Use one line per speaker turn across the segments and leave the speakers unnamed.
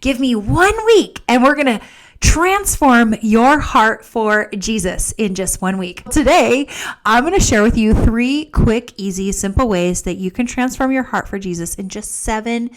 Give me 1 week and we're going to transform your heart for Jesus in just 1 week. Today, I'm going to share with you 3 quick, easy, simple ways that you can transform your heart for Jesus in just 7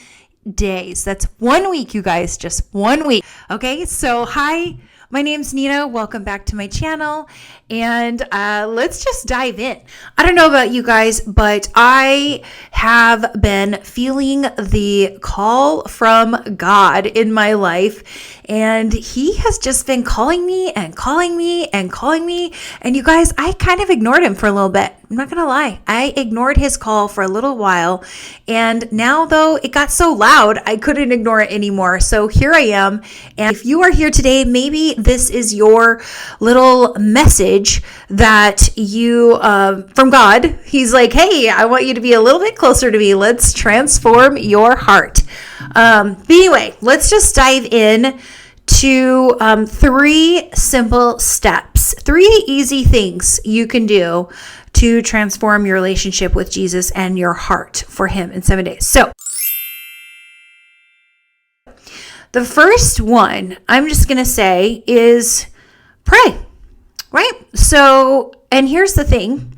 days. That's 1 week, you guys, just 1 week. Okay, so hi. My name's Nina. Welcome back to my channel. And let's just dive in. I don't know about you guys, but I have been feeling the call from God in my life. And he has just been calling me and calling me and calling me. And you guys, I kind of ignored him for a little bit. I'm not going to lie. I ignored his call for a little while. And now, though, it got so loud, I couldn't ignore it anymore. So here I am. And if you are here today, maybe this is your little message that you, from God, he's like, hey, I want you to be a little bit closer to me. Let's transform your heart. But anyway, let's just dive in to 3 simple steps, 3 easy things you can do to transform your relationship with Jesus and your heart for him in 7 days. So the first one I'm just going to say is pray, right? So, and here's the thing.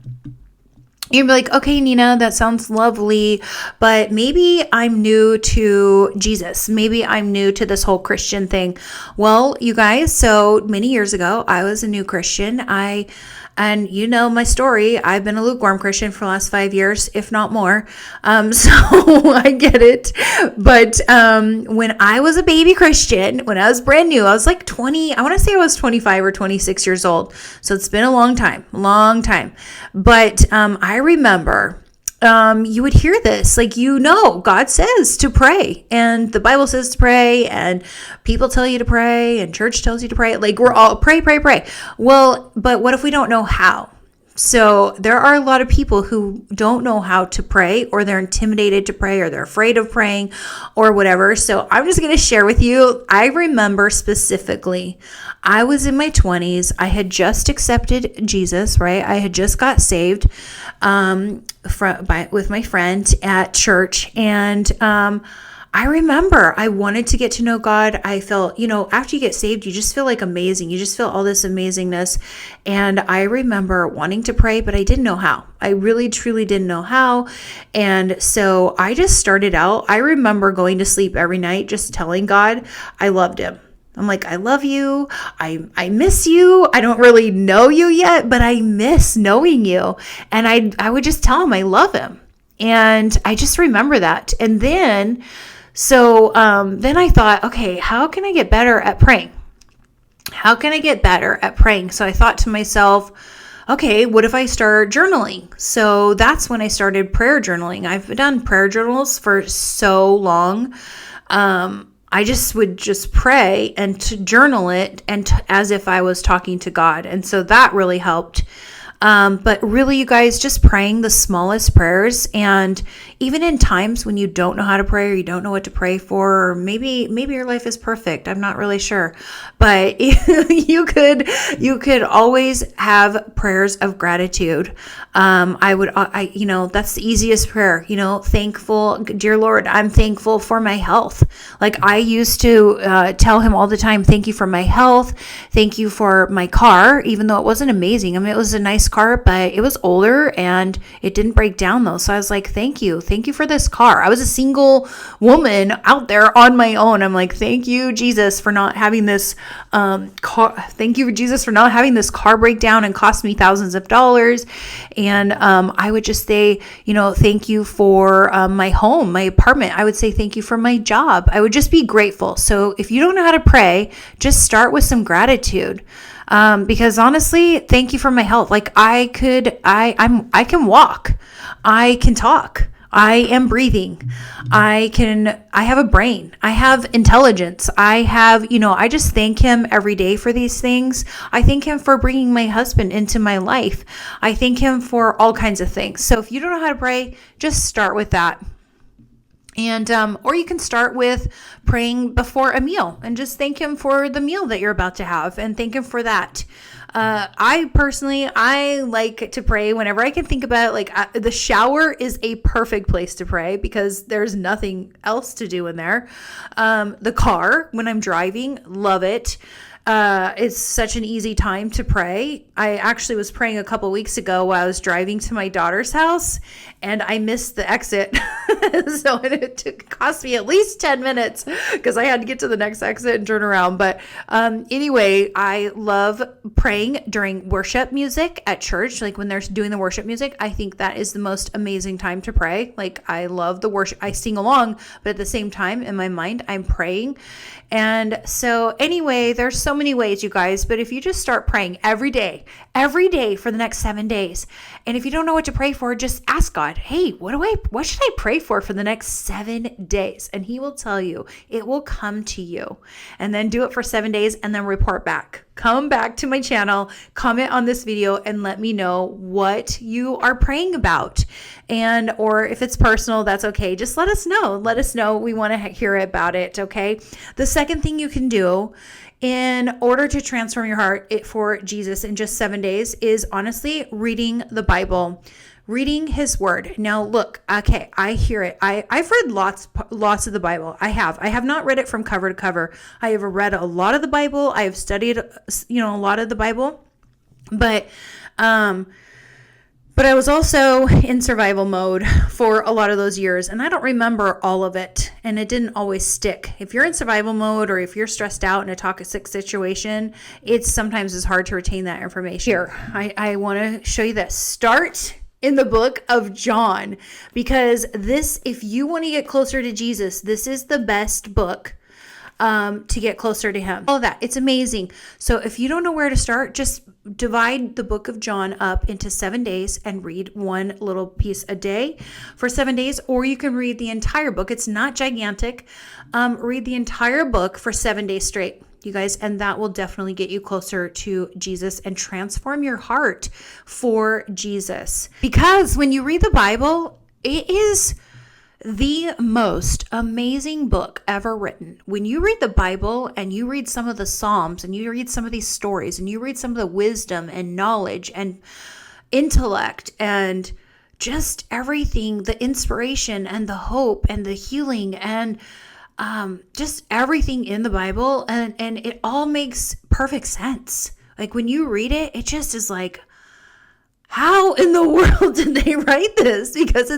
You'd be like, okay, Nina, that sounds lovely, but maybe I'm new to Jesus. Maybe I'm new to this whole Christian thing. Well, you guys, so many years ago, I was a new Christian. And you know my story. I've been a lukewarm Christian for the last 5 years, if not more. So I get it. But when I was a baby Christian, when I was brand new, I was like 20. I want to say I was 25 or 26 years old. So it's been a long time. But I remember you would hear this, like, God says to pray, and the Bible says to pray, and people tell you to pray, and church tells you to pray. Like, we're all pray. Well, but what if we don't know how? So there are a lot of people who don't know how to pray, or they're intimidated to pray, or they're afraid of praying, or whatever. So I'm just going to share with you. I remember specifically, I was in my 20s. I had just accepted Jesus, right? I had just got saved with my friend at church, and I remember I wanted to get to know God. I felt, after you get saved, you just feel like amazing. You just feel all this amazingness. And I remember wanting to pray, but I didn't know how. I really, truly didn't know how. And so I just started out. I remember going to sleep every night, just telling God I loved him. I'm like, I love you. I miss you. I don't really know you yet, but I miss knowing you. And I would just tell him I love him. And I just remember that. And then I thought, okay, how can I get better at praying? So I thought to myself, okay, what if I start journaling? So that's when I started prayer journaling. I've done prayer journals for so long. I just would pray and to journal it and as if I was talking to God. And so that really helped. But really, you guys, just praying the smallest prayers. And even in times when you don't know how to pray, or you don't know what to pray for, or maybe your life is perfect. I'm not really sure, but you could always have prayers of gratitude. That's the easiest prayer, thankful, dear Lord, I'm thankful for my health. Like, I used to tell him all the time, thank you for my health. Thank you for my car, even though it wasn't amazing. I mean, it was a nice car, but it was older and it didn't break down though. So I was like, thank you for this car. I was a single woman out there on my own. I'm like, thank you, Jesus, for not having this car. Thank you, Jesus, for not having this car break down and cost me thousands of dollars. And I would just say, thank you for my home, my apartment. I would say thank you for my job. I would just be grateful. So if you don't know how to pray, just start with some gratitude. Because honestly, thank you for my health. Like, I can walk, I can talk, I am breathing, I have a brain, I have intelligence, I just thank him every day for these things. I thank him for bringing my husband into my life. I thank him for all kinds of things. So if you don't know how to pray, just start with that. And, or you can start with praying before a meal and just thank him for the meal that you're about to have and thank him for that. I like to pray whenever I can think about it. Like the shower is a perfect place to pray because there's nothing else to do in there. The car, when I'm driving, love it. It's such an easy time to pray. I actually was praying a couple weeks ago while I was driving to my daughter's house and I missed the exit. So it cost me at least 10 minutes because I had to get to the next exit and turn around. But anyway, I love praying during worship music at church. Like when they're doing the worship music, I think that is the most amazing time to pray. Like I love the worship. I sing along, but at the same time in my mind, I'm praying. And so anyway, there's so many ways, you guys, but if you just start praying every day for the next 7 days, and if you don't know what to pray for, just ask God, hey, what should I pray for the next 7 days? And he will tell you, it will come to you. And then do it for 7 days and then report back. Come back to my channel, comment on this video and let me know what you are praying about. And, or if it's personal, that's okay. Just let us know. Let us know. We want to hear about it. Okay. The second thing you can do in order to transform your heart for Jesus in just 7 days is honestly reading the Bible. Reading his word. Now look, okay, I hear it. I've read lots of the Bible. I have not read it from cover to cover. I have read a lot of the Bible. I have studied, a lot of the Bible, but I was also in survival mode for a lot of those years and I don't remember all of it and it didn't always stick. If you're in survival mode or if you're stressed out in a toxic situation, sometimes it's hard to retain that information. Here, I want to show you this. Start in the book of John, because if you want to get closer to Jesus, this is the best book to get closer to him. All of that. It's amazing. So if you don't know where to start, just divide the book of John up into 7 days and read one little piece a day for 7 days, or you can read the entire book. It's not gigantic. Read the entire book for 7 days straight, you guys, and that will definitely get you closer to Jesus and transform your heart for Jesus. Because when you read the Bible, it is the most amazing book ever written. When you read the Bible and you read some of the Psalms and you read some of these stories and you read some of the wisdom and knowledge and intellect and just everything, the inspiration and the hope and the healing and just everything in the Bible, and it all makes perfect sense. Like when you read it, it just is like, how in the world did they write this? Because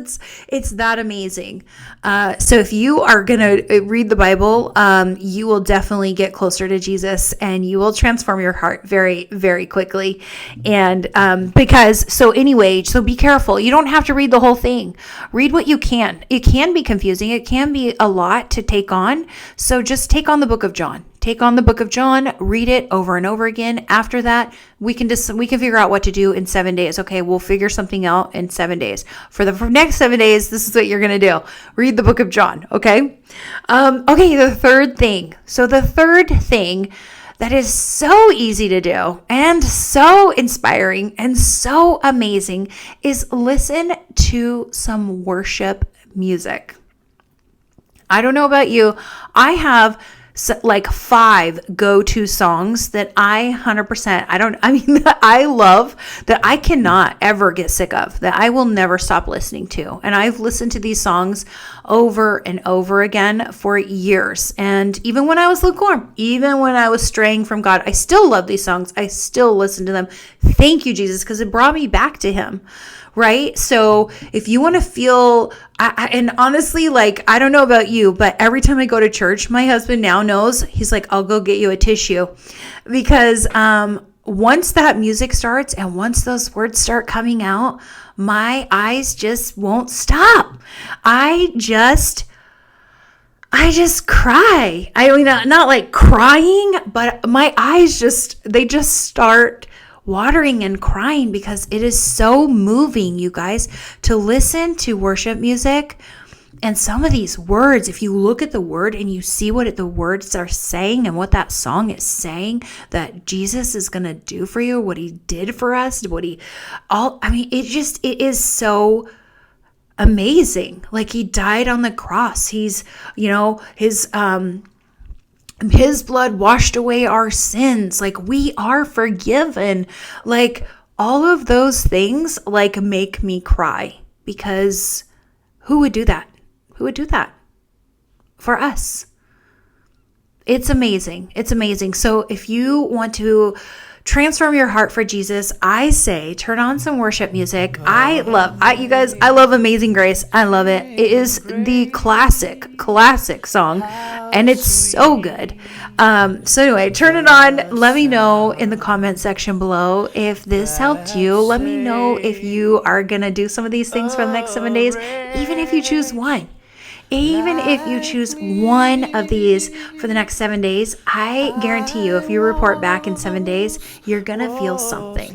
it's that amazing. So if you are going to read the Bible, you will definitely get closer to Jesus and you will transform your heart very, very quickly. And so be careful. You don't have to read the whole thing. Read what you can. It can be confusing. It can be a lot to take on. So just take on the book of John. Take on the book of John, read it over and over again. After that, we can figure out what to do in 7 days. Okay, we'll figure something out in 7 days. For the next 7 days, this is what you're going to do. Read the book of John, okay? The third thing. So the third thing that is so easy to do and so inspiring and so amazing is listen to some worship music. I don't know about you. I have like 5 go-to songs that I love, that I cannot ever get sick of, that I will never stop listening to. And I've listened to these songs over and over again for years. And even when I was lukewarm, even when I was straying from God, I still love these songs. I still listen to them. Thank you, Jesus, because it brought me back to him. Right? So if you want to feel, and honestly, like, I don't know about you, but every time I go to church, my husband now knows, he's like, I'll go get you a tissue, because once that music starts and once those words start coming out, my eyes just won't stop. I just cry. I mean, not like crying, but my eyes they just start watering and crying, because it is so moving, you guys, to listen to worship music. And some of these words, if you look at the word and you see what the words are saying and what that song is saying, that Jesus is going to do for you, what he did for us, it is so amazing. Like he died on the cross. He's, his blood washed away our sins. Like we are forgiven. Like all of those things like make me cry, because who would do that? Who would do that for us? It's amazing. It's amazing. So if you want to transform your heart for Jesus, I say turn on some worship music. You guys, I love Amazing Grace. I love it. It is the classic song, and it's so good. So anyway, turn it on. Let me know in the comment section below if this helped you. Let me know if you are going to do some of these things for the next 7 days, even if you choose one. Even if you choose one of these for the next 7 days, I guarantee you, if you report back in 7 days, you're going to feel something.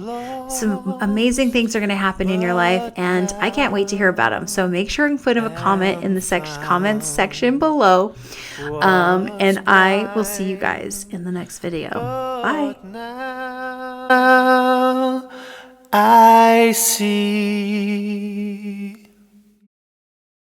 Some amazing things are going to happen in your life, and I can't wait to hear about them. So make sure and put a comment in the comments section below, and I will see you guys in the next video. Bye.
I see